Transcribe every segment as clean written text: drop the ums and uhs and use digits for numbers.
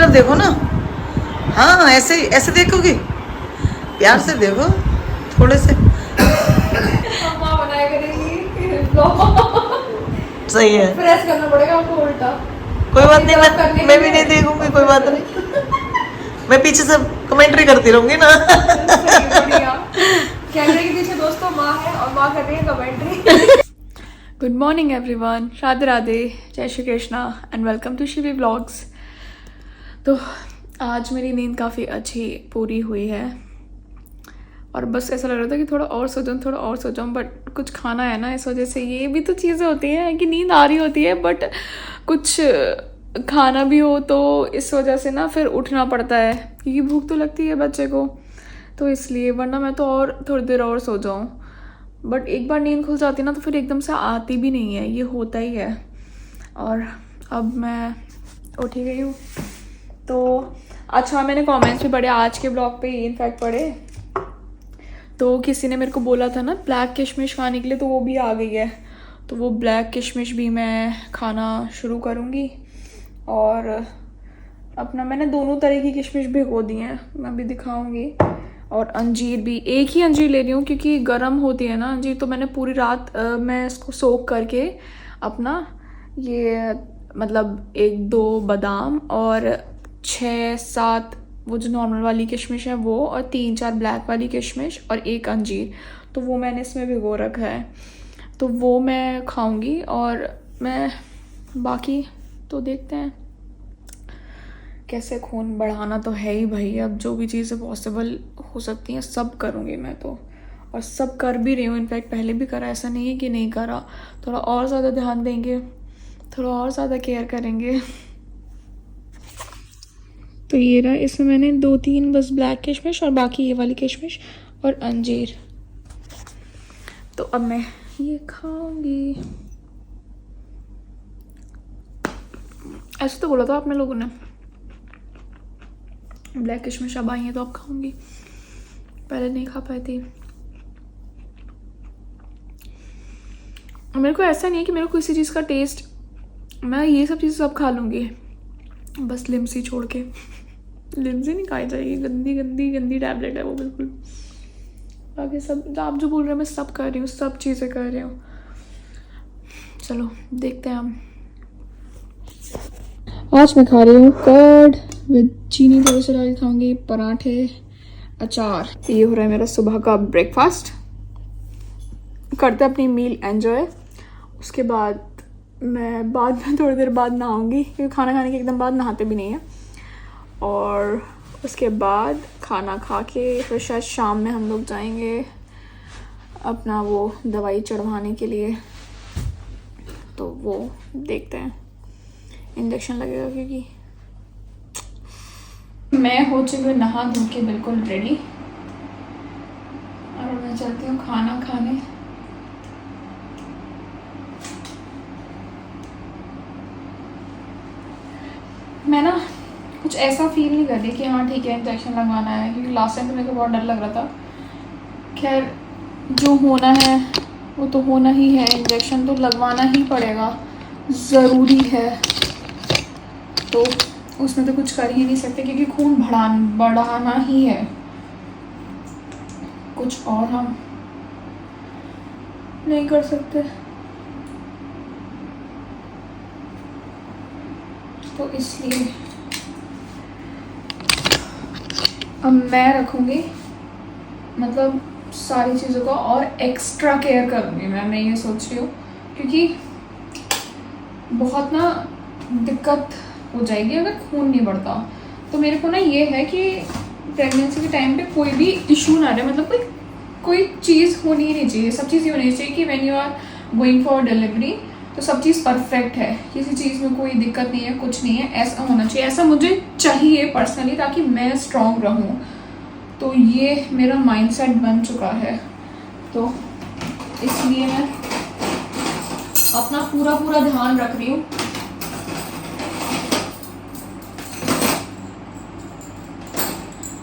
इधर देखो ना। हाँ ऐसे ऐसे देखोगी, प्यार से देखो थोड़े से। अम्मा बनाया करेगी ब्लॉग। सही है, प्रेस करना पड़ेगा आपको उल्टा। कोई बात नहीं, करने के मैं भी लिए। नहीं देखूंगी, कोई बात नहीं। मैं पीछे से कमेंट्री करती रहूंगी ना। सही, बढ़िया। कैमरे के पीछे दोस्तों माँ है और माँ कर रही है commentary. Good morning everyone, Radhe Radhe, जय Shri Krishna and welcome to Shivi vlogs. तो आज मेरी नींद काफ़ी अच्छी पूरी हुई है और बस ऐसा लग रहा था कि थोड़ा और सो जाऊँ, बट कुछ खाना है ना, इस वजह से ये भी तो चीज़ें होती हैं कि नींद आ रही होती है बट कुछ खाना भी हो तो इस वजह से ना फिर उठना पड़ता है क्योंकि भूख तो लगती है बच्चे को, तो इसलिए, वरना मैं तो और थोड़ी देर और सो जाऊँ, बट एक बार नींद खुल जाती है ना तो फिर एकदम से आती भी नहीं है, ये होता ही है। और अब मैं उठी गई हूँ तो अच्छा, मैंने कमेंट्स भी पढ़े आज के ब्लॉग पे, इनफैक्ट पढ़े तो किसी ने मेरे को बोला था ना ब्लैक किशमिश खाने के लिए, तो वो भी आ गई है, तो वो ब्लैक किशमिश भी मैं खाना शुरू करूँगी। और अपना मैंने दोनों तरह की किशमिश भिगो दी हैं, मैं भी दिखाऊंगी। और अंजीर भी, एक ही अंजीर ले रही हूँ क्योंकि गर्म होती है ना अंजीर, तो मैंने पूरी रात मैं इसको सोक करके अपना ये मतलब 1-2 बादाम और 6-7 वो जो नॉर्मल वाली किशमिश है वो, और 3-4 ब्लैक वाली किशमिश और एक अंजीर, तो वो मैंने इसमें भिगो रखा है, तो वो मैं खाऊंगी। और मैं बाकी तो देखते हैं कैसे, खून बढ़ाना तो है ही भाई, अब जो भी चीज़ें पॉसिबल हो सकती हैं सब करूँगी मैं तो, और सब कर भी रही हूँ, इनफैक्ट पहले भी करा, ऐसा नहीं है कि नहीं करा, थोड़ा और ज़्यादा ध्यान देंगे, थोड़ा और ज़्यादा केयर करेंगे। तो ये रहा, इसमें मैंने 2-3 बस ब्लैक किशमिश और बाकी ये वाली किशमिश और अंजीर, तो अब मैं ये खाऊंगी। ऐसे तो बोला था आपने लोगों ने ब्लैक किशमिश अब आई है तो अब खाऊंगी, पहले नहीं खा पाई थी। मेरे को ऐसा नहीं है कि मेरे को किसी चीज़ का टेस्ट, मैं ये सब चीज़ सब खा लूँगी बस लिम्सी छोड़ के। लिम्सी नहीं खाई जाएगी, गंदी गंदी गंदी टैबलेट है वो बिल्कुल। बाकी सब आप जो बोल रहे हैं मैं सब कर रही हूँ, सब चीज़ें कर रही हूँ। चलो देखते हैं हम। आज मैं खा रही हूँ कर्ड विद चीनी, थोड़ी सी डाल खाऊंगी, पराठे, अचार। तो ये हो रहा है मेरा सुबह का ब्रेकफास्ट। करते अपनी मील एंजॉय, उसके बाद मैं बाद में थोड़ी देर बाद नहाऊंगी क्योंकि खाना खाने के एकदम बाद नहाते भी नहीं है, और उसके बाद खाना खा के फिर शायद शाम में हम लोग जाएंगे अपना वो दवाई चढ़वाने के लिए, तो वो देखते हैं, इंजेक्शन लगेगा क्योंकि मैं हो चुकी हूँ नहा धो के बिल्कुल रेडी, और मैं चलती हूँ खाना खाने। मैं ना कुछ ऐसा फील नहीं कर रही कि हाँ ठीक है इंजेक्शन लगवाना है, क्योंकि लास्ट टाइम तो मेरे को बहुत डर लग रहा था। खैर जो होना है वो तो होना ही है, इंजेक्शन तो लगवाना ही पड़ेगा, ज़रूरी है, तो उसमें तो कुछ कर ही नहीं सकते क्योंकि खून बढ़ाना ही है, कुछ और हम नहीं कर सकते, तो इसलिए अब मैं रखूँगी, मतलब सारी चीज़ों का और एक्स्ट्रा केयर करूँगी मैं ये सोच रही हूँ, क्योंकि बहुत ना दिक्कत हो जाएगी अगर खून नहीं बढ़ता। तो मेरे को ना ये है कि प्रेगनेंसी के टाइम पे कोई भी इशू ना रहे, मतलब कोई चीज़ होनी ही नहीं चाहिए, सब चीज़ ये होनी चाहिए कि when you are going for delivery तो सब चीज़ परफेक्ट है, किसी चीज़ में कोई दिक्कत नहीं है, कुछ नहीं है, ऐसा होना चाहिए, ऐसा मुझे चाहिए पर्सनली, ताकि मैं स्ट्रॉन्ग रहूँ। तो ये मेरा माइंडसेट बन चुका है, तो इसलिए मैं अपना पूरा ध्यान रख रही हूँ।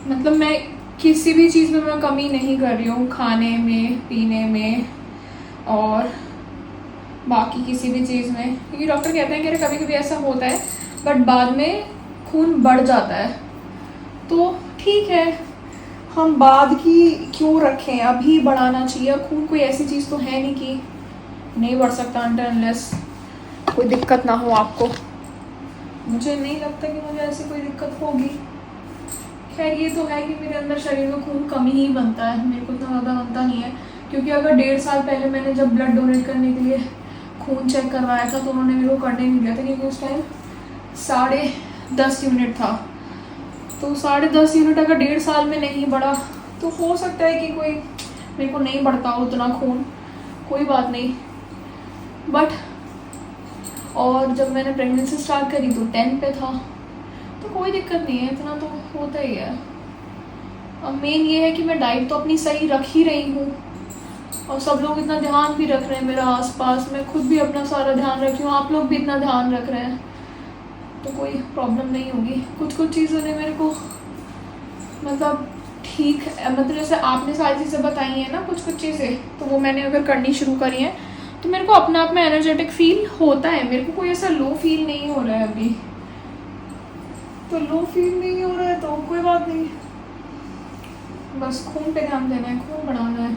मतलब मैं किसी भी चीज़ में मैं कमी नहीं कर रही हूँ, खाने में, पीने में और बाकी किसी भी चीज़ में, क्योंकि डॉक्टर कहते हैं कि कभी कभी ऐसा होता है बट बाद में खून बढ़ जाता है। तो ठीक है, हम बाद की क्यों रखें, अभी बढ़ाना चाहिए खून। कोई ऐसी चीज़ तो है नहीं कि नहीं बढ़ सकता अनलेस कोई दिक्कत ना हो आपको। मुझे नहीं लगता कि मुझे ऐसी कोई दिक्कत होगी। खैर ये तो है कि मेरे अंदर शरीर में खून कम ही बनता है, मेरे को इतना ज़्यादा बनता नहीं है। क्योंकि अगर 1.5 साल पहले मैंने जब ब्लड डोनेट करने के लिए खून चेक करवाया था तो उन्होंने मेरे को करने नहीं दिया था, क्योंकि उस टाइम 10.5 यूनिट था। तो 10.5 यूनिट अगर 1.5 साल में नहीं बढ़ा तो हो सकता है कि कोई मेरे को नहीं बढ़ता हो उतना खून, कोई बात नहीं। बट और जब मैंने प्रेगनेंसी स्टार्ट करी तो 10 पे था, तो कोई दिक्कत नहीं है, इतना तो होता ही है। अब मेन ये है कि मैं डाइट तो अपनी सही रख ही रही हूँ और सब लोग इतना ध्यान भी रख रहे हैं मेरा आसपास, मैं खुद भी अपना सारा ध्यान रखी हूँ, आप लोग भी इतना ध्यान रख रहे हैं, तो कोई प्रॉब्लम नहीं होगी। कुछ चीज़ों ने मेरे को मतलब ठीक है, मतलब जैसे आपने सारी चीज़ें बताई हैं ना, कुछ चीज़ें तो वो मैंने अगर करनी शुरू करी हैं तो मेरे को अपने आप में एनर्जेटिक फील होता है। मेरे को कोई ऐसा लो फील नहीं हो रहा है अभी, तो लो फील नहीं हो रहा है तो कोई बात नहीं। बस खून पे ध्यान देना है, खून बढ़ाना है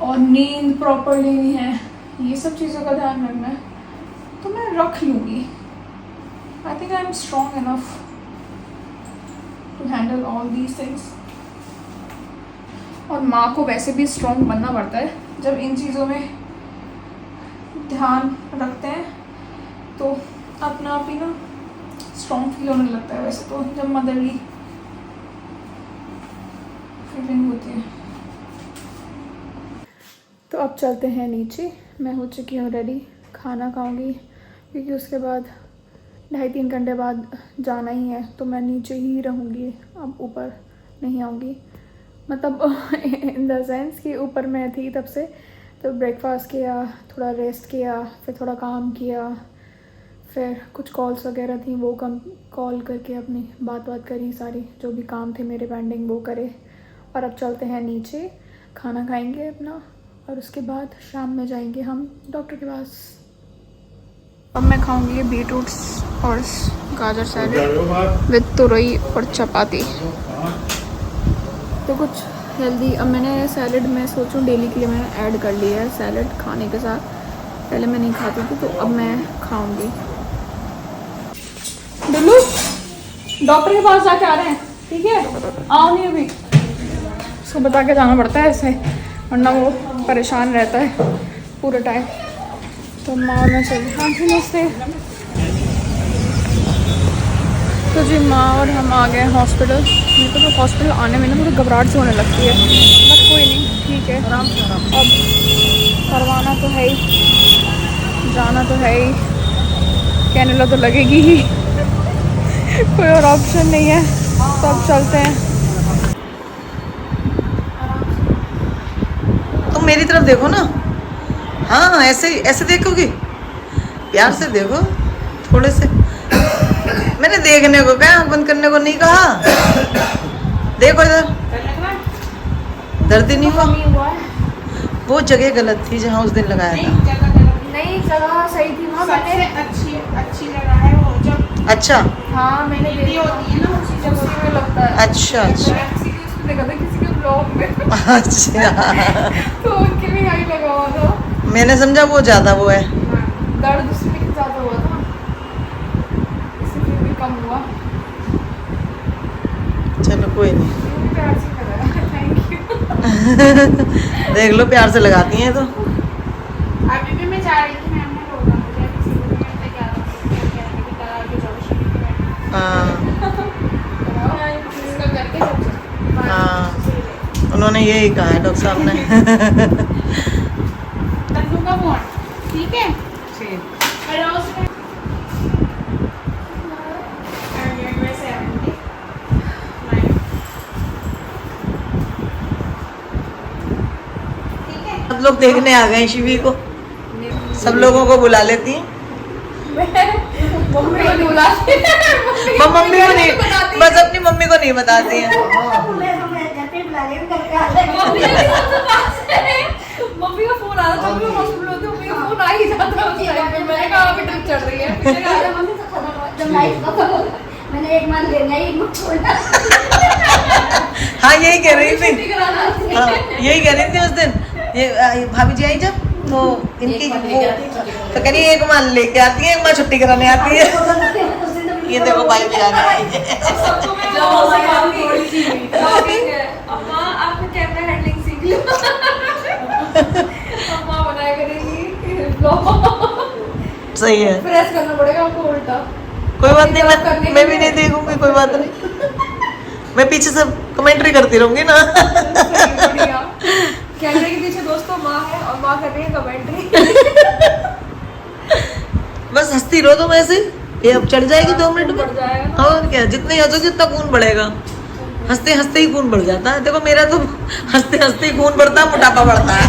और नींद प्रॉपर लेनी है, ये सब चीज़ों का ध्यान रखना है, तो मैं रख लूँगी। I think I am strong enough to handle all these things. और माँ को वैसे भी स्ट्रॉन्ग बनना पड़ता है, जब इन चीज़ों में ध्यान रखते हैं तो अपना आप ही ना स्ट्रॉन्ग फील होने लगता है। वैसे तो जब मदरली फीलिंग होती है। तो अब चलते हैं नीचे, मैं हो चुकी हूँ रेडी, खाना खाऊंगी क्योंकि उसके बाद 2.5-3 घंटे बाद जाना ही है, तो मैं नीचे ही रहूँगी, अब ऊपर नहीं आऊँगी। मतलब इन द सेंस कि ऊपर मैं थी तब से, तो ब्रेकफास्ट किया, थोड़ा रेस्ट किया, फिर थोड़ा काम किया, फिर कुछ कॉल्स वगैरह थी वो कॉल करके अपनी बात करी, सारी जो भी काम थे मेरे पेंडिंग वो करे। और अब चलते हैं नीचे, खाना खाएंगे अपना और उसके बाद शाम में जाएंगे हम डॉक्टर के पास। अब मैं खाऊंगी बीटरूट्स और गाजर सैलेड विद तुरई और चपाती, तो कुछ हेल्दी। अब मैंने सैलेड में सोचूं डेली के लिए मैंने ऐड कर लिया है सैलेड खाने के साथ, पहले मैं नहीं खाती थी तो अब मैं खाऊंगी। बिल्लू डॉक्टर के पास जाके आ रहे हैं, ठीक है, आओ नहीं अभी, उसको बता के जाना पड़ता है ऐसे, वरना वो परेशान रहता है पूरे टाइम। तो माँ मैं चल, हाँ नमस्ते। तो जी माँ और हम आ गए हॉस्पिटल। मेरे को तो हॉस्पिटल आने में ना मुझे घबराहट से होने लगती है, बट कोई नहीं, ठीक है, अब करवाना तो है ही, जाना तो है ही, कैनुला तो लगेगी ही, कोई और ऑप्शन नहीं है, तो अब चलते हैं। तुम मेरी तरफ देखो ना, हाँ ऐसे देखोगी, प्यार से देखो थोड़े से। मैंने देखने को कहा, आँख बंद करने को नहीं कहा। देखो इधर, दर्द ही नहीं हुआ। वो जगह गलत थी जहाँ उस दिन लगाया था। नहीं जगह सही थी वहाँ, मैंने अच्छी जगह है वो, जब अच्छा हाँ मैंने देखी होती है ना उसी जगह में लगता है। अच्छा देखा था किसी के ब्लॉग में अच्छा तो उनके भी यही लगा हुआ था। मैंने समझा वो ज्यादा वो है। दर्द उसमें ज़्यादा हुआ था, इससे भी कम हुआ। चलो कोई नहीं, प्यार से लगाया, थैंक यू। देख लो प्यार से लगाती हैं तो। अभी भी मैं जा रही थी, मैम ने रोका मुझे, किसी को नहीं तैयार होने की तरह के जोश में। हाँ इसका करके सब हाँ, उन्होंने यही कहा है डॉक्टर साहब ने। तन्नू का फोन, ठीक है। सब लोग देखने आ गए शिवी को, सब लोगों को बुला लेती हैं। मम्मी को बुलाती मम्मी को नहीं, बस अपनी मम्मी को नहीं बताती हैं। मम्मी का फोन आ रहा था, मम्मी हॉस्पिटल होती, मम्मी का फोन आ ही जाता है उस टाइम पे। मैंने कहा अभी ट्रिप चल रही है, मैंने एक मान लेना ही मत छोड़ना। हाँ यही कह रही थी, छुट्टी कराना। हाँ यही कह रही थी उस दिन। ये भाभी जी आई जब तो इनकी वो तो कह रही एक माँ लेके आती है, एक माँ छुट्टी कराने आती है। ये देखो भाई भी आ गए। सबको मैं वो सिखाऊंगी। अम्मा आपने कैमरा हैंडलिंग सीख लो। अम्मा बनाया करेंगी ब्लॉग। सही है, प्रेस करना पड़ेगा आपको उल्टा। कोई बात नहीं, मैं भी नहीं देखूंगी, कोई बात नहीं। मैं पीछे से कमेंट्री करती रहूंगी ना। सही, बढ़िया। कैमरे के पीछे दोस्तों माँ है और माँ कर रही है कमेंट्री। बस हंसती रहो तुम ऐसे, ये अब चढ़ जाएगी 2 मिनट में। बढ़ जाएगा। और क्या, जितनी हंसोगे उतना खून बढ़ेगा। हंसते हंसते ही खून बढ़ जाता है। देखो मेरा तो हंसते हंसते ही खून बढ़ता है, मोटापा बढ़ता है।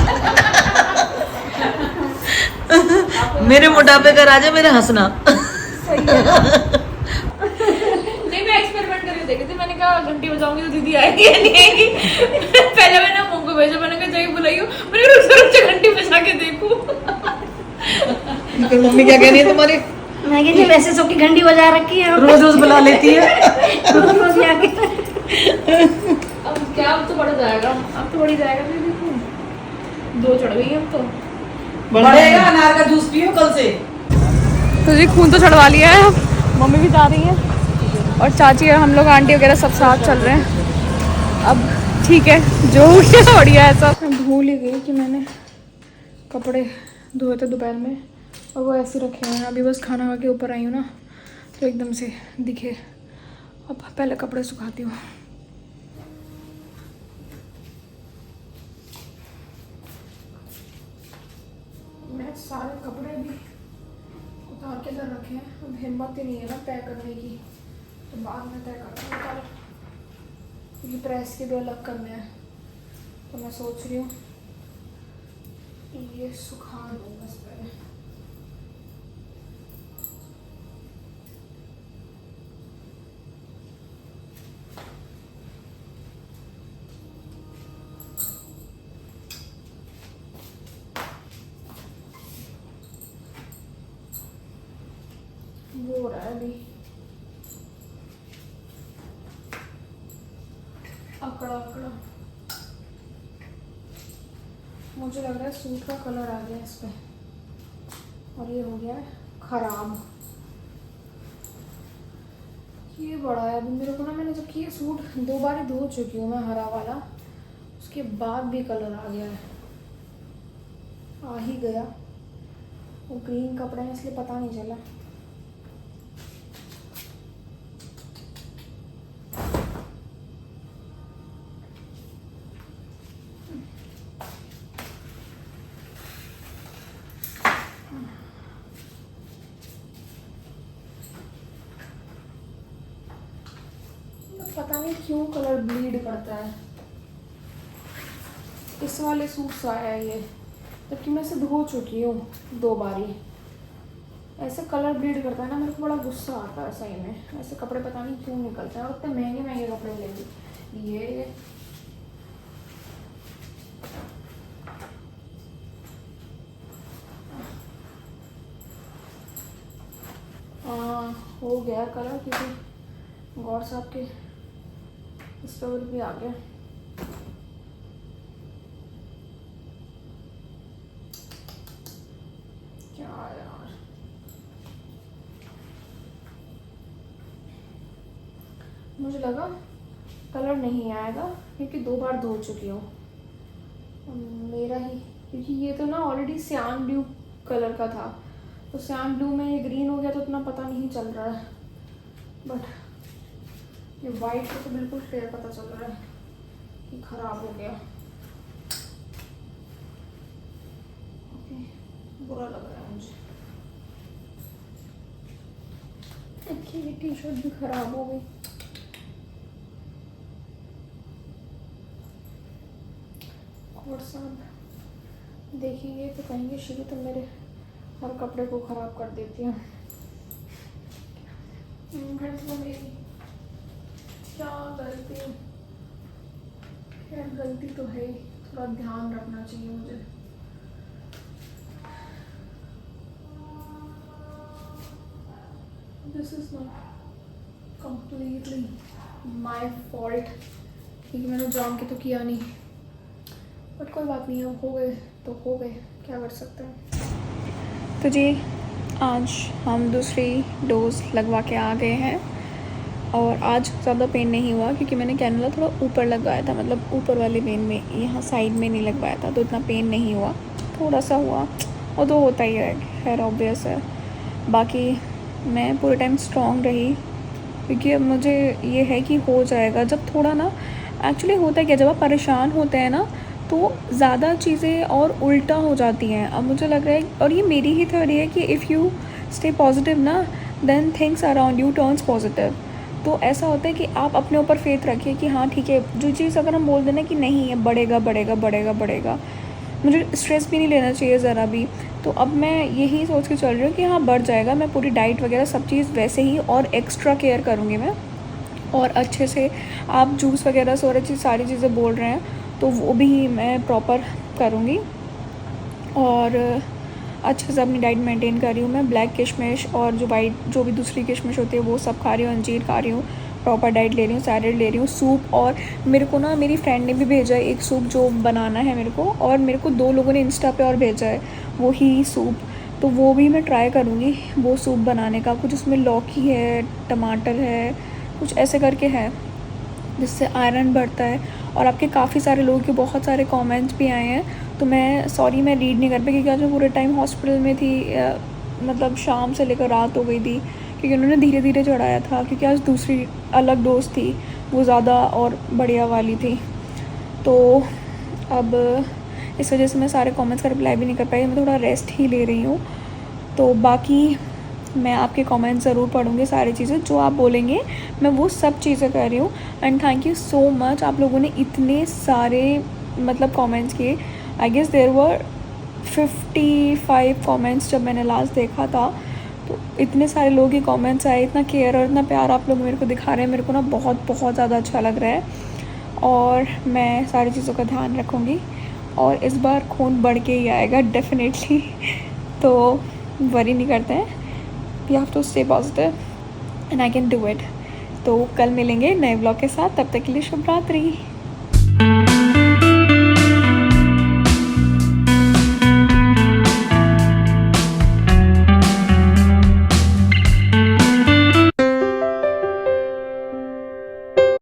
मेरे मोटापे का राजा मेरा हंसना। सही है। नहीं मैं एक्सपेरिमेंट करके देखी थी, मैंने कहा घंटी बजाऊंगी तो दीदी आएगी या नहीं आएगी। पहले मैंने मम्मी को भेजा, मैंने कहा जाइए बुलाइयो, मैंने कहा रुक जा घंटी बजा के देखूं। मम्मी क्या कह रही है तुम्हारी? मैं कहती वैसे सबकी घंटी बजा रखी है, रोज रोज बुला लेती है। रोज रोज आके। अब क्या, अब तो बढ़ जाएगा, अब तो बढ़ी जाएगा दीदी खून। 2 चढ़ गई अब तो। बढ़ेगा, अनार का जूस पियो कल से। तो जी खून तो चढ़वा लिया है, अब मम्मी भी जा रही है और चाची और हम लोग आंटी वगैरह सब साथ चल रहे हैं। अब ठीक है, जो हो गया बढ़िया है सब। मैं भूल ही गई कि मैंने कपड़े धोए थे दोपहर में और वो ऐसे रखे हुए हैं। अभी बस खाना खा के ऊपर आई हूँ ना तो एकदम से दिखे। अब पहले कपड़े सुखाती हूँ। मैं सारे कपड़े भी उतार के इधर रखे हैं। अब हिम्मत ही नहीं है ना तय करने की, तो बाद में तय करूँगी कल, क्योंकि प्रेस के भी अलग करने हैं। तो मैं सोच रही हूँ ये सुखा दूँ बस पहले। वो हो रहा है अभी अकड़ा अकड़ा। मुझे लग रहा है सूट का कलर आ गया इस पे और ये हो गया है खराब। ये बड़ा है अभी मेरे को ना, मैंने जबकि ये सूट 2 बार ही धो चुकी हूँ मैं, हरा वाला, उसके बाद भी कलर आ गया है, आ ही गया। वो ग्रीन कपड़े में इसलिए पता नहीं चला। पता नहीं क्यों कलर ब्लीड करता है। इस वाले सूट से आया है ये, जबकि मैं इसे धो चुकी हूँ 2 बार ही। ऐसे कलर ब्लीड करता है ना, मेरे को बड़ा गुस्सा आता है सही में। ऐसे कपड़े पता नहीं क्यों निकलते हैं और इतने महंगे महंगे कपड़े लेंगे ये। हो गया कलर, क्योंकि गौर साहब के स्टोर भी आ गया। क्या यार, मुझे लगा कलर नहीं आएगा क्योंकि 2 बार धो चुकी हूँ मेरा ही, क्योंकि ये तो ना ऑलरेडी सियान ब्लू कलर का था, तो सियान ब्लू में ये ग्रीन हो गया तो उतना पता नहीं चल रहा है, बट ये वाइट को तो बिल्कुल क्लियर पता चल रहा है कि खराब हो गया। ओके, बुरा लग रहा है मुझे। देखिए ये टी शर्ट भी खराब हो गई। और साहब देखेंगे तो कहेंगे श्री तो मेरे हर कपड़े को खराब कर देती है। मेरी क्या गलती, खैर गलती तो है ही, थोड़ा ध्यान रखना चाहिए मुझे। This is not completely my fault, क्योंकि मैंने जाम के तो किया नहीं, बट कोई बात नहीं, अब हो गए तो हो गए, क्या कर सकते हैं। तो जी आज हम दूसरी डोज लगवा के आ गए हैं और आज ज़्यादा पेन नहीं हुआ क्योंकि मैंने कैनुला थोड़ा ऊपर लगवाया था, मतलब ऊपर वाले वेन में, यहाँ साइड में नहीं लगवाया था, तो इतना पेन नहीं हुआ, थोड़ा सा हुआ, वो तो होता ही है, खैर ऑब्वियस है। बाकी मैं पूरे टाइम स्ट्रॉन्ग रही क्योंकि अब मुझे ये है कि हो जाएगा। जब थोड़ा ना एक्चुअली होता है क्या, जब आप परेशान होते हैं ना तो ज़्यादा चीज़ें और उल्टा हो जाती हैं। अब मुझे लग रहा है, और ये मेरी ही थ्योरी है, कि इफ़ यू स्टे पॉजिटिव ना then things around you turns positive. तो ऐसा होता है कि आप अपने ऊपर फेथ रखिए कि हाँ ठीक है, जो चीज़ अगर हम बोल दें ना कि नहीं ये बढ़ेगा बढ़ेगा बढ़ेगा बढ़ेगा, मुझे स्ट्रेस भी नहीं लेना चाहिए ज़रा भी। तो अब मैं यही सोच के चल रही हूँ कि हाँ बढ़ जाएगा, मैं पूरी डाइट वगैरह सब चीज़ वैसे ही और एक्स्ट्रा केयर करूँगी मैं, और अच्छे से आप जूस वगैरह सारी चीज़ें बोल रहे हैं तो वो भी मैं प्रॉपर करूँगी, और अच्छे से अपनी डाइट मेंटेन कर रही हूँ मैं। ब्लैक किशमिश और जो भी दूसरी किशमिश होती है वो सब खा रही हूँ, अंजीर खा रही हूँ, प्रॉपर डाइट ले रही हूँ, सैलेड ले रही हूँ, सूप। और मेरे को ना मेरी फ्रेंड ने भी भेजा है एक सूप जो बनाना है मेरे को, और मेरे को 2 लोगों ने इंस्टा पे और भेजा है वो ही सूप, तो वो भी मैं ट्राई करूँगी वो सूप बनाने का। कुछ उसमें लौकी है, टमाटर है, कुछ ऐसे करके है जिससे आयरन बढ़ता है। और आपके काफ़ी सारे लोगों के बहुत सारे कमेंट्स भी आए हैं, तो मैं रीड नहीं कर पाई क्योंकि आज मैं पूरे टाइम हॉस्पिटल में थी, मतलब शाम से लेकर रात हो गई थी, क्योंकि उन्होंने धीरे धीरे चढ़ाया था, क्योंकि आज दूसरी अलग डोज थी, वो ज़्यादा और बढ़िया वाली थी। तो अब इस वजह से मैं सारे कमेंट्स का रिप्लाई भी नहीं कर पाई, मैं थोड़ा रेस्ट ही ले रही हूँ। तो बाकी मैं आपके कमेंट्स ज़रूर पढ़ूँगी, सारी चीज़ें जो आप बोलेंगे मैं वो सब चीज़ें कर रही हूँ। And thank you so much, आप लोगों ने इतने सारे मतलब कमेंट्स किए। I guess there were 55 comments जब मैंने लास्ट देखा था, तो इतने सारे लोगों के कमेंट्स आए, इतना केयर और इतना प्यार आप लोग मेरे को दिखा रहे हैं, मेरे को ना बहुत बहुत ज़्यादा अच्छा लग रहा है। और मैं सारी चीज़ों का ध्यान रखूँगी और इस बार खून बढ़ के ही आएगा डेफिनेटली। तो वरी नहीं करते हैं, we have to stay positive and I can do it. तो कल मिलेंगे नए ब्लॉग के साथ, तब तक के लिए शुभ रात्रि।